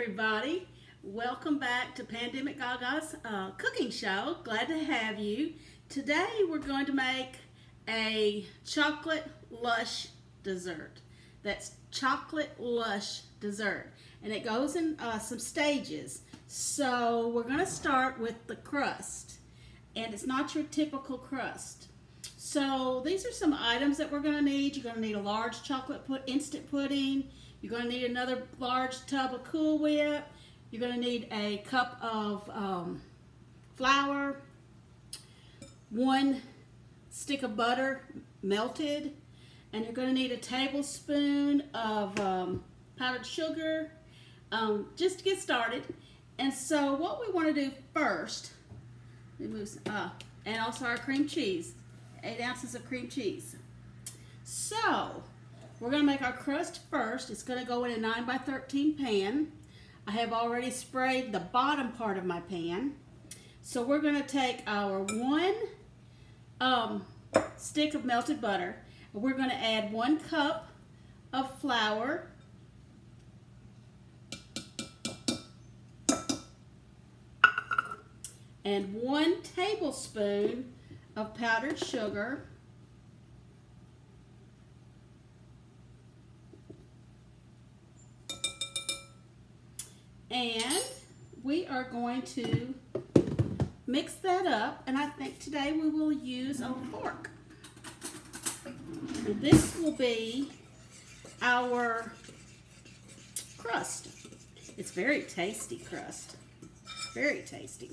everybody. Welcome back to Pandemic Gaga's cooking show. Glad to have you. Today we're going to make a chocolate lush dessert. That's chocolate lush dessert. And it goes in some stages. So we're going to start with the crust. And it's not your typical crust. So these are some items that we're going to need. You're going to need a large chocolate instant pudding. You're going to need another large tub of Cool Whip. You're going to need a cup of flour, 1 stick of butter melted, and you're going to need a tablespoon of powdered sugar just to get started. And so what we want to do first, and also our cream cheese, 8 ounces of cream cheese. So we're going to make our crust first. It's going to go in a 9 by 13 pan. I have already sprayed the bottom part of my pan. So we're going to take our 1 stick of melted butter. We're going to add 1 cup of flour. And 1 tablespoon of powdered sugar. And we are going to mix that up, and I think today we will use a fork. And this will be our crust. It's very tasty crust. Very tasty.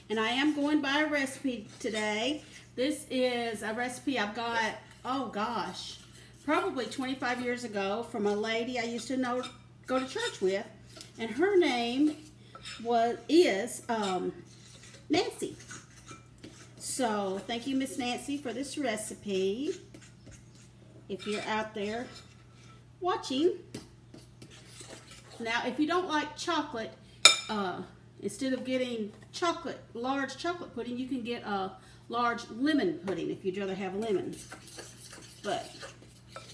And I am going by a recipe today. This is a recipe I've got, oh gosh, probably 25 years ago from a lady I used to go to church with. And her name is Nancy. So thank you, Miss Nancy, for this recipe. If you're out there watching. Now, if you don't like chocolate, instead of getting large chocolate pudding, you can get a large lemon pudding if you'd rather have lemons. But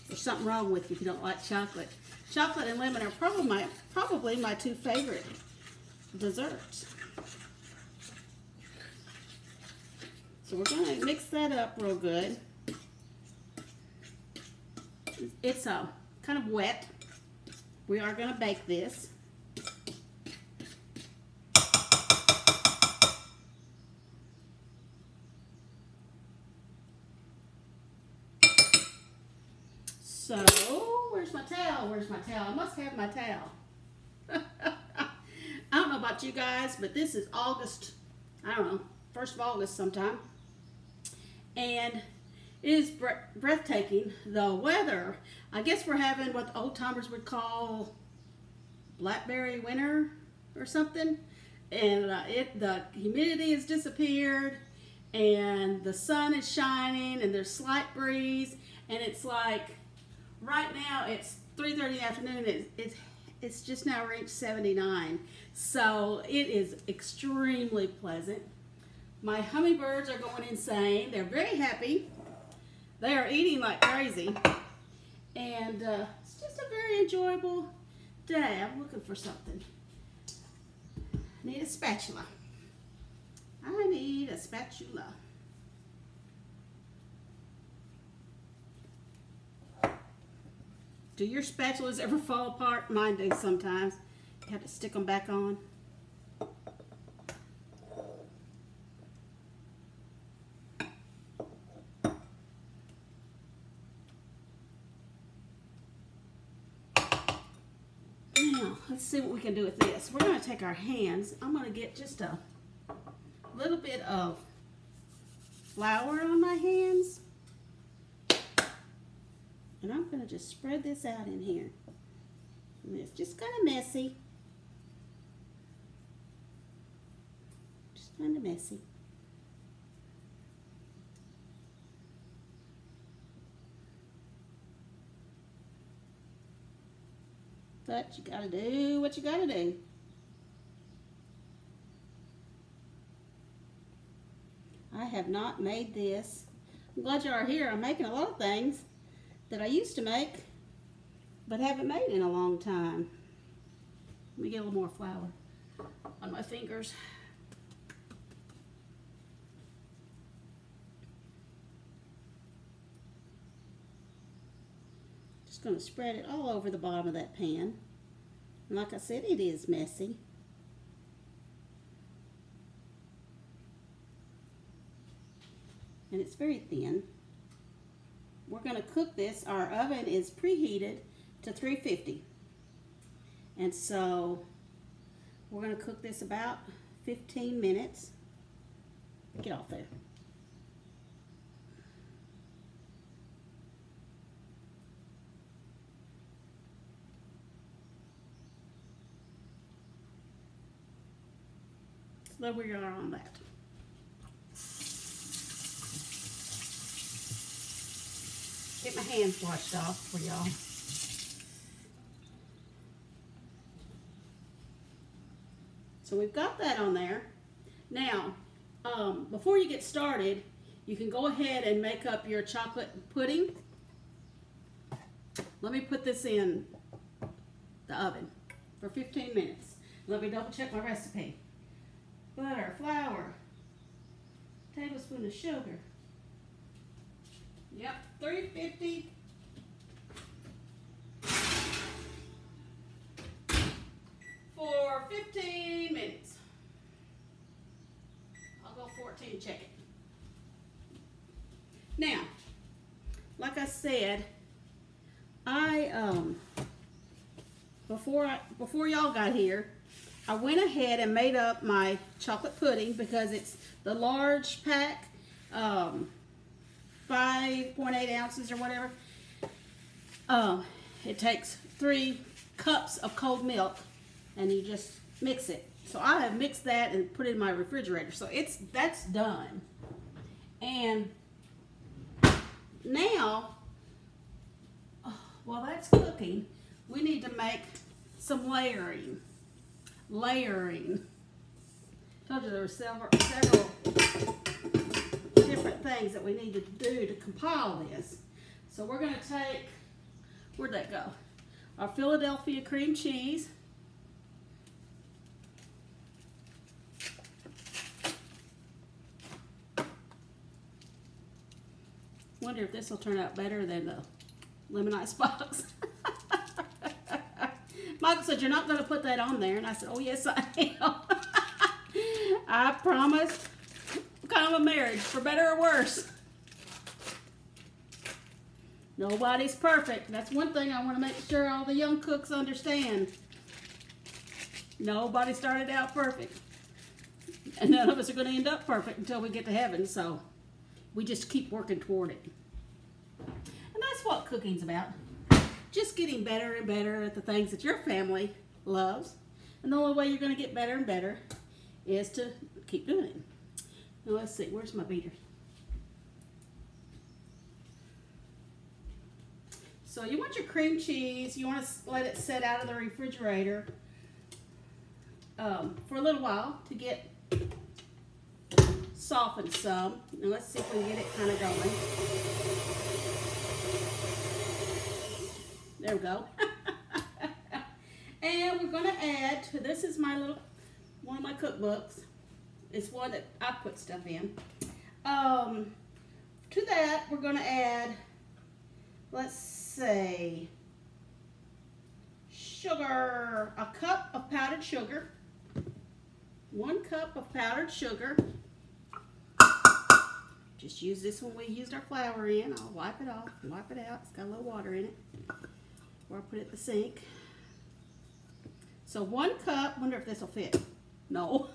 there's something wrong with you if you don't like chocolate. Chocolate and lemon are probably my 2 favorite desserts. So we're going to mix that up real good. It's kind of wet. We are going to bake this. So, where's my towel? Where's my towel? I must have my towel. I don't know about you guys, but this is August, I don't know, 1st of August sometime. And it is breathtaking. The weather, I guess we're having what the old timers would call blackberry winter or something. And the humidity has disappeared, and the sun is shining, and there's slight breeze, and it's like, right now it's 3:30 in the afternoon. It's just now reached 79. So it is extremely pleasant. My hummingbirds are going insane. They're very happy. They are eating like crazy. And it's just a very enjoyable day. I'm looking for something. I need a spatula. I need a spatula. Do your spatulas ever fall apart? Mine do sometimes. You have to stick them back on. Now, let's see what we can do with this. We're going to take our hands. I'm going to get just a little bit of flour on my hands. And I'm going to just spread this out in here. And it's just kind of messy. Just kind of messy. But you gotta do what you gotta do. have not made this. I'm glad y'all are here. I'm making a lot of things that I used to make, but haven't made in a long time. Let me get a little more flour on my fingers. Just going to spread it all over the bottom of that pan. And like I said, it is messy. And it's very thin. We're going to cook this. Our oven is preheated to 350. And so we're going to cook this about 15 minutes. Get off there. So there we are on that. Get my hands washed off for y'all. So we've got that on there. Now, before you get started, you can go ahead and make up your chocolate pudding. Let me put this in the oven for 15 minutes. Let me double check my recipe. Butter, flour, tablespoon of sugar. Yep, 350. For 15 minutes. I'll go 14, check it. Now, like I said, before y'all got here, I went ahead and made up my chocolate pudding because it's the large pack, 5.8 ounces or whatever. It takes 3 cups of cold milk, and you just mix it. So I have mixed that and put it in my refrigerator. So that's done. And now, while that's cooking, we need to make some layering. Told you there were several different things that we need to do to compile this. So we're going to take, where'd that go? Our Philadelphia cream cheese. Wonder if this will turn out better than the lemon ice box. Michael said, "You're not going to put that on there." And I said, "Oh, yes, I am." I promise. Kind of a marriage, for better or worse. Nobody's perfect. That's one thing I want to make sure all the young cooks understand. Nobody started out perfect. And none of us are going to end up perfect until we get to heaven. So we just keep working toward it. And that's what cooking's about. Just getting better and better at the things that your family loves. And the only way you're going to get better and better is to keep doing it. Now let's see, where's my beater? So you want your cream cheese, you want to let it sit out of the refrigerator for a little while to get softened some. Now let's see if we can get it kind of going. There we go. And we're going to add, this is my little, one of my cookbooks. It's one that I put stuff in. To that, we're going to add, let's say, sugar, a cup of powdered sugar. 1 cup of powdered sugar. Just use this one we used our flour in. I'll wipe it off, wipe it out. It's got a little water in it. Or I'll put it in the sink. So 1 cup, wonder if this will fit. No.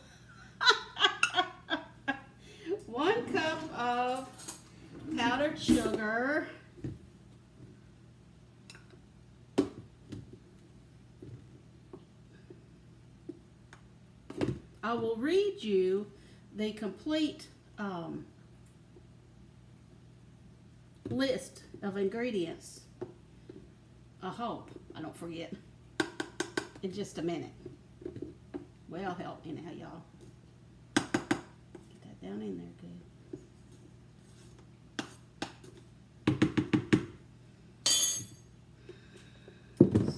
1 cup of powdered sugar. I will read you the complete list of ingredients. I hope I don't forget in just a minute. Well, help me now, y'all. Get that down in there good.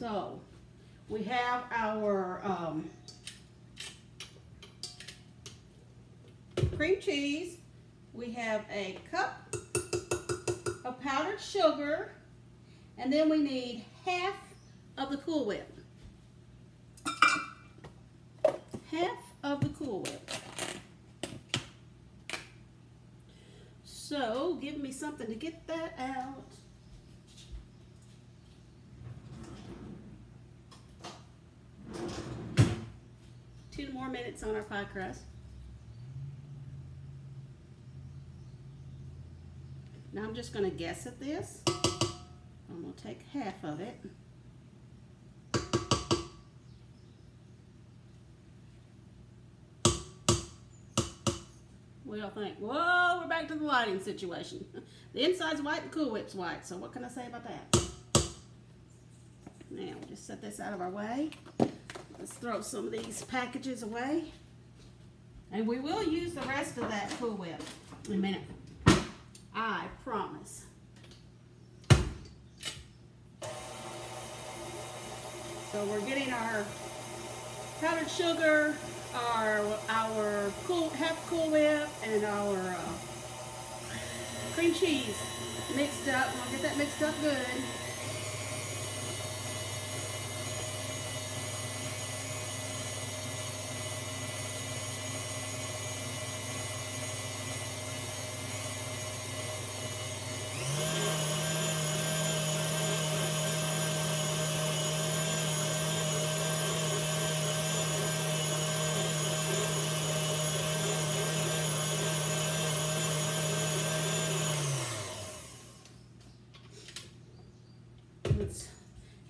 So we have our cream cheese. We have a cup of powdered sugar, and then we need half of the Cool Whip. Half of the Cool Whip. So give me something to get that out. Two more minutes on our pie crust. Now I'm just going to guess at this. I'm going to take half of it. What do y'all think? Whoa, we're back to the lighting situation. The inside's white, the Cool Whip's white. So what can I say about that? Now we'll just set this out of our way. Let's throw some of these packages away. And we will use the rest of that Cool Whip in a minute. I promise. So we're getting our powdered sugar, our half Cool Whip, and our cream cheese mixed up. We'll get that mixed up good.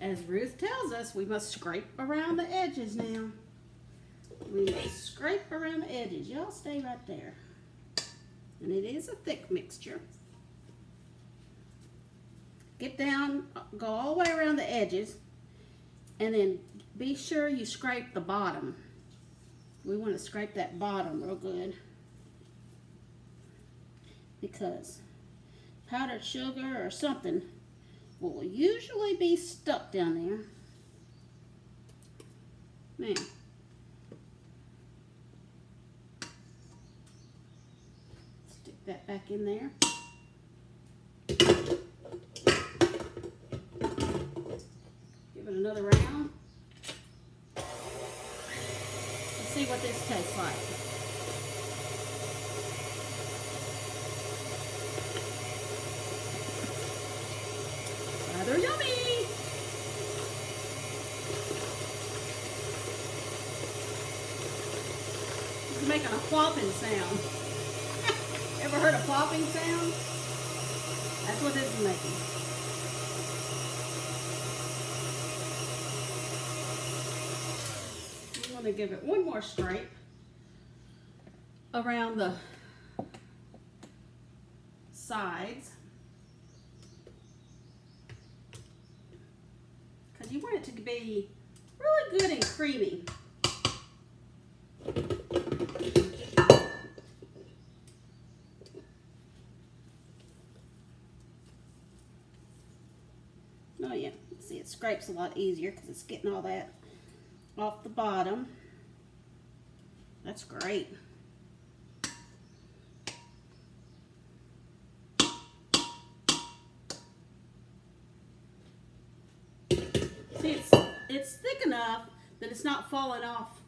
As Ruth tells us, we must scrape around the edges now. We must scrape around the edges. Y'all stay right there. And it is a thick mixture. Get down, go all the way around the edges, and then be sure you scrape the bottom. We want to scrape that bottom real good, because powdered sugar or something will usually be stuck down there. Now, stick that back in there. Give it another round. Let's see what this tastes like. Rather yummy! This is making a plopping sound. Ever heard a plopping sound? That's what this is making. I'm going to give it one more scrape around the sides. You want it to be really good and creamy. Oh yeah, see, it scrapes a lot easier because it's getting all that off the bottom. That's great. See, it's thick enough that it's not falling off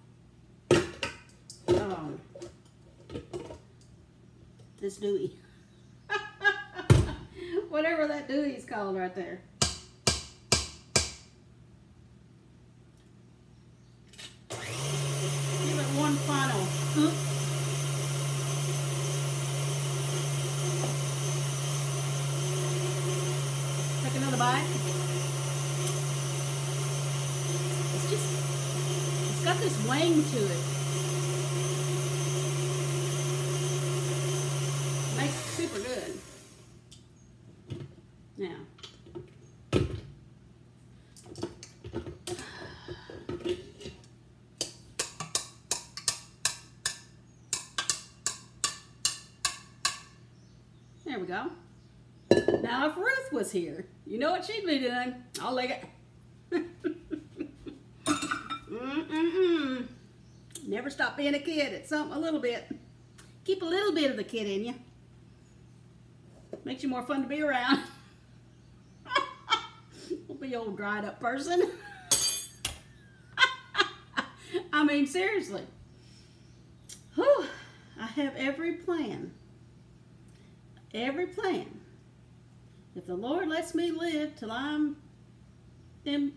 this dewey. Whatever that dewey is called right there. Give it one final scoop. Take another bite. It's got this wang to it. Makes it super good. Now, there we go. Now, if Ruth was here, you know what she'd be doing? I'll lick it. Never stop being a kid. It's something a little bit. Keep a little bit of the kid in you. Makes you more fun to be around. Don't be old dried up person. I mean, seriously. Whew. I have every plan. Every plan. If the Lord lets me live till I'm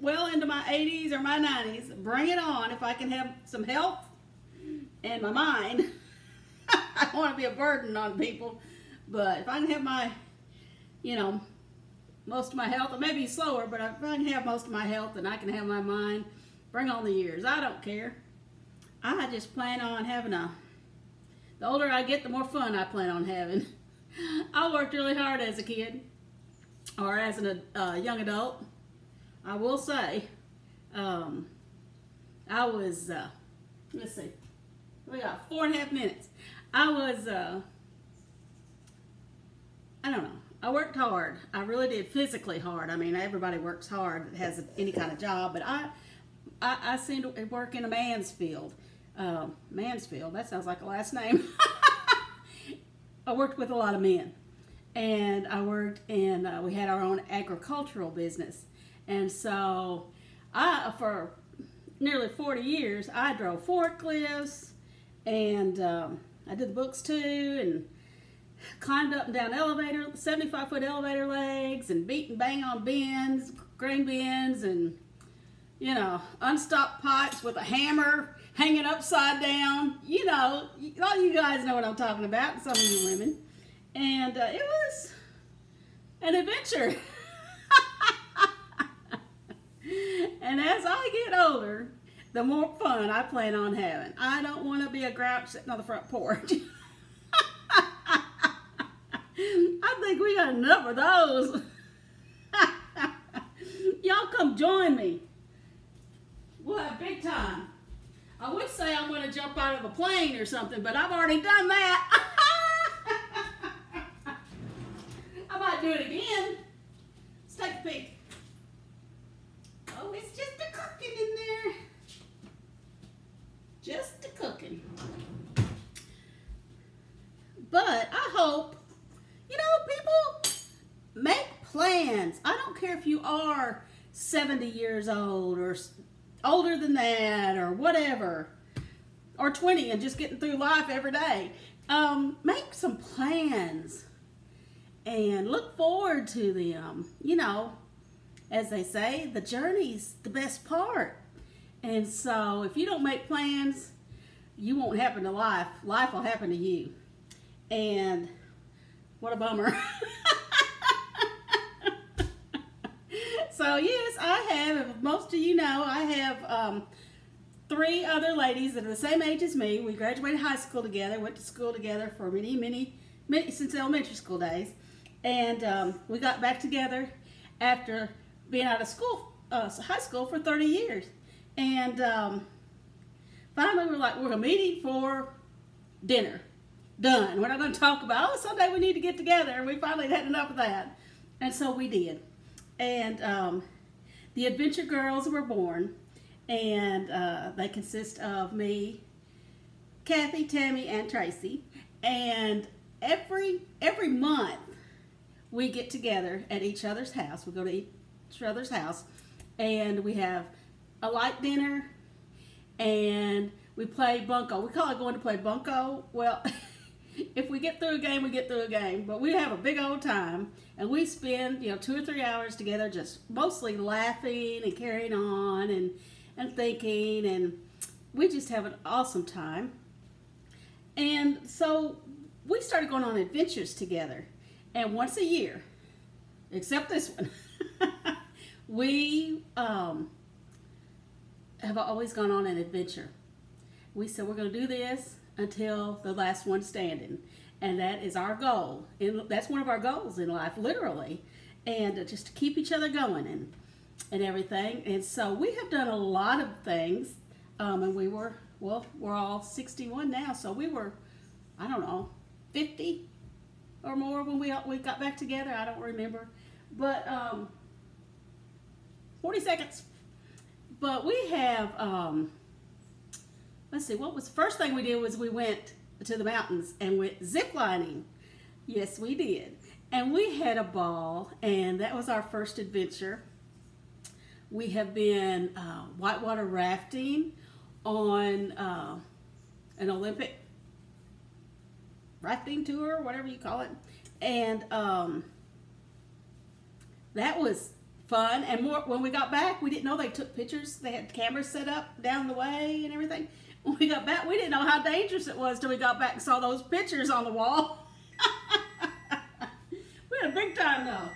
well into my 80s or my 90s, bring it on. If I can have some health and my mind. I don't want to be a burden on people, but if I can have my, most of my health, it may be slower, but if I can have most of my health and I can have my mind, bring on the years. I don't care. I just plan on having the older I get, the more fun I plan on having. I worked really hard as a kid, or as a young adult. I will say, I was, let's see, we got 4.5 minutes. I was, I don't know, I worked hard. I really did, physically hard. I mean, everybody works hard that has any kind of job, but I seem to work in a man's field. Mansfield, that sounds like a last name. I worked with a lot of men, and I worked in, we had our own agricultural business, and so for nearly 40 years, I drove forklifts, and I did the books too, and climbed up and down 75-foot elevator legs, and beat and bang on bins, grain bins, and unstopped pipes with a hammer hanging upside down. All you guys know what I'm talking about, some of you women. And it was an adventure. And as I get older, the more fun I plan on having. I don't want to be a grouch sitting on the front porch. I think we got enough of those. Y'all come join me. We'll have big time. I would say I'm going to jump out of a plane or something, but I've already done that. I might do it again. Let's take a peek. Oh, it's just a cooking in there. Just a cooking. But I hope, people make plans. I don't care if you are 70 years old or older than that or whatever, or 20 and just getting through life every day. Make some plans and look forward to them. As they say, the journey's the best part. And so if you don't make plans, you won't happen to life. Life will happen to you. And what a bummer. So yes, I have, if most of you know, I have 3 other ladies that are the same age as me. We graduated high school together, went to school together for many, since elementary school days. And we got back together after being out of school, high school for 30 years. And finally we're like, we're going to meet for dinner. Done. We're not going to talk about, someday we need to get together. And we finally had enough of that. And so we did. And the Adventure Girls were born, and they consist of me, Kathy, Tammy, and Tracy. And every month we get together at each other's house. We go to each other's house, and we have a light dinner, and we play bunco. We call it going to play bunco. Well, if we get through a game, we get through a game. But we have a big old time. And we spend, 2 or 3 hours together just mostly laughing and carrying on and thinking. And we just have an awesome time. And so we started going on adventures together. And once a year, except this one, we have always gone on an adventure. We said we're going to do this until the last one standing. And that is our goal. And that's one of our goals in life, literally. And just to keep each other going and everything. And so we have done a lot of things. And we're all 61 now. So we were, I don't know, 50 or more when we got back together. I don't remember. But 40 seconds. But we have, let's see, what was the first thing we did was we went to the mountains and went zip lining. Yes, we did. And we had a ball, and that was our first adventure. We have been whitewater rafting on an Olympic rafting tour, whatever you call it. And that was fun. And more, when we got back, we didn't know they took pictures. They had cameras set up down the way and everything. When we got back, we didn't know how dangerous it was till we got back and saw those pictures on the wall. We had a big time though.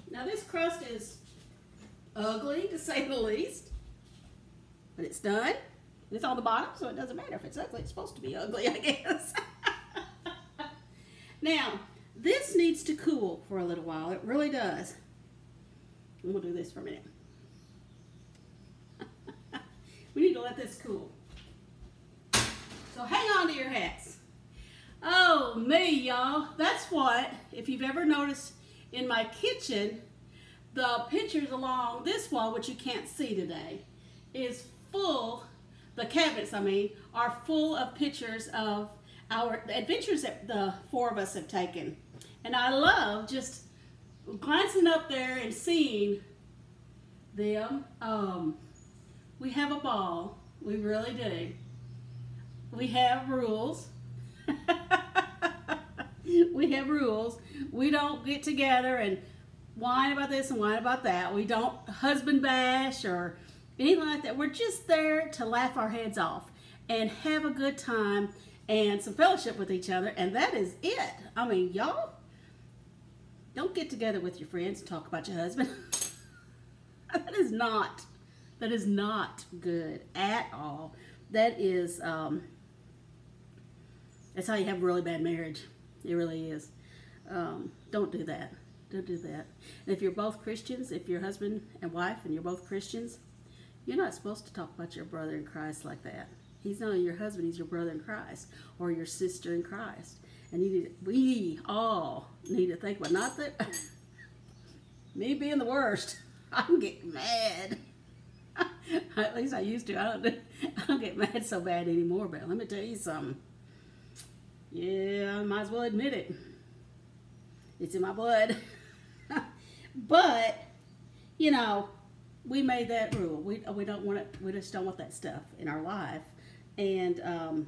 Now this crust is ugly, to say the least, but it's done. It's on the bottom, so it doesn't matter if it's ugly. It's supposed to be ugly, I guess. Now, this needs to cool for a little while. It really does. And we'll do this for a minute. We need to let this cool. So hang on to your hats. Oh, me, y'all. That's what, if you've ever noticed in my kitchen, the pictures along this wall, which you can't see today, is full, the cabinets, I mean, are full of pictures of our adventures that the four of us have taken. And I love just glancing up there and seeing them. We have a ball. We really do. We have rules. We have rules. We don't get together and whine about this and whine about that. We don't husband bash or anything like that. We're just there to laugh our heads off and have a good time and some fellowship with each other, and that is it. I mean, y'all, don't get together with your friends and talk about your husband. That is not good at all. That is, that's how you have a really bad marriage. It really is. Don't do that. Don't do that. And if you're both Christians, if you're husband and wife and you're both Christians, you're not supposed to talk about your brother in Christ like that. He's not your husband, he's your brother in Christ or your sister in Christ. And we all need to think about, not that me being the worst, I can get mad. At least I used to. I don't get mad so bad anymore, but let me tell you something. Yeah, I might as well admit it. It's in my blood. But, you know, we made that rule. We don't want it. We just don't want that stuff in our life, and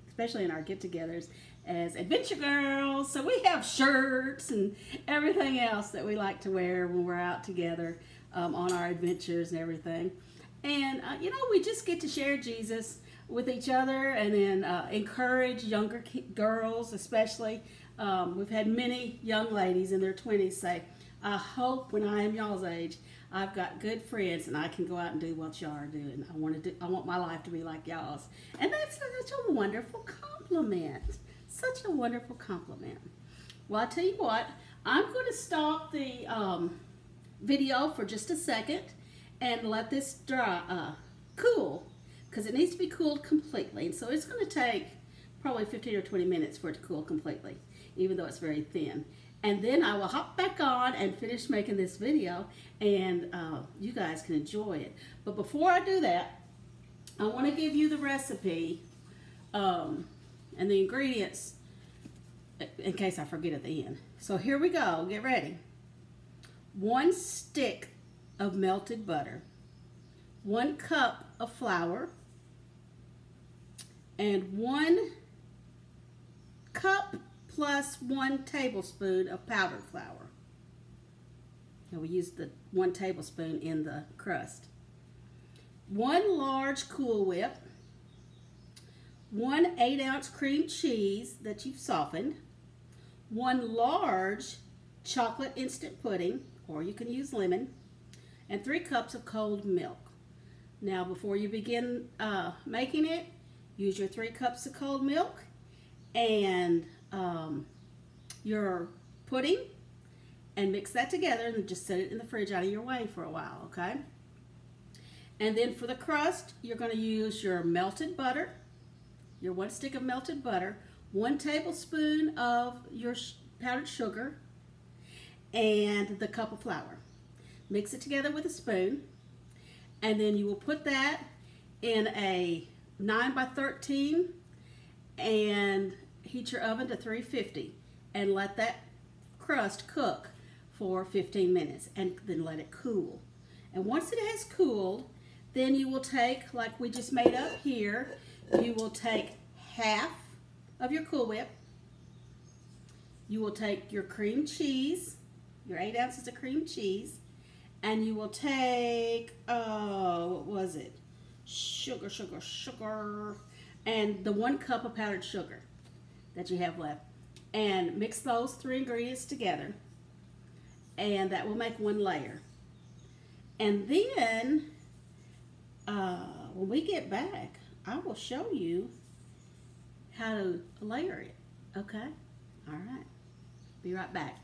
especially in our get-togethers as adventure girls. So we have shirts and everything else that we like to wear when we're out together on our adventures and everything. And you know, we just get to share Jesus with each other, and then encourage younger girls, especially. We've had many young ladies in their 20s say, I hope when I am y'all's age, I've got good friends and I can go out and do what y'all are doing. I want my life to be like y'all's. And that's such a wonderful compliment. Such a wonderful compliment. Well, I tell you what, I'm going to stop the video for just a second and let this dry, cool, because it needs to be cooled completely. And so it's going to take probably 15 or 20 minutes for it to cool completely, even though it's very thin. And then I will hop back on and finish making this video, and you guys can enjoy it. But before I do that, I want to give you the recipe and the ingredients in case I forget at the end. So here we go. Get ready. 1 stick of melted butter, 1 cup of flour, and 1 cup plus 1 tablespoon of powdered flour. And we use the 1 tablespoon in the crust. 1 large Cool Whip, 1 8-ounce cream cheese that you've softened, 1 large chocolate instant pudding, or you can use lemon, and 3 cups of cold milk. Now, before you begin making it, use your 3 cups of cold milk and your pudding and mix that together and just set it in the fridge out of your way for a while, okay? And then for the crust, you're going to use your melted butter, your 1 stick of melted butter, 1 tablespoon of your powdered sugar, and the cup of flour. Mix it together with a spoon, and then you will put that in a 9 by 13 and heat your oven to 350 and let that crust cook for 15 minutes and then let it cool. And once it has cooled, then you will take, like we just made up here, you will take half of your Cool Whip. You will take your cream cheese, your 8 ounces of cream cheese, and you will take, what was it? Sugar, and the 1 cup of powdered sugar that you have left. And mix those 3 ingredients together, and that will make 1 layer. And then, when we get back, I will show you how to layer it, okay? All right, be right back.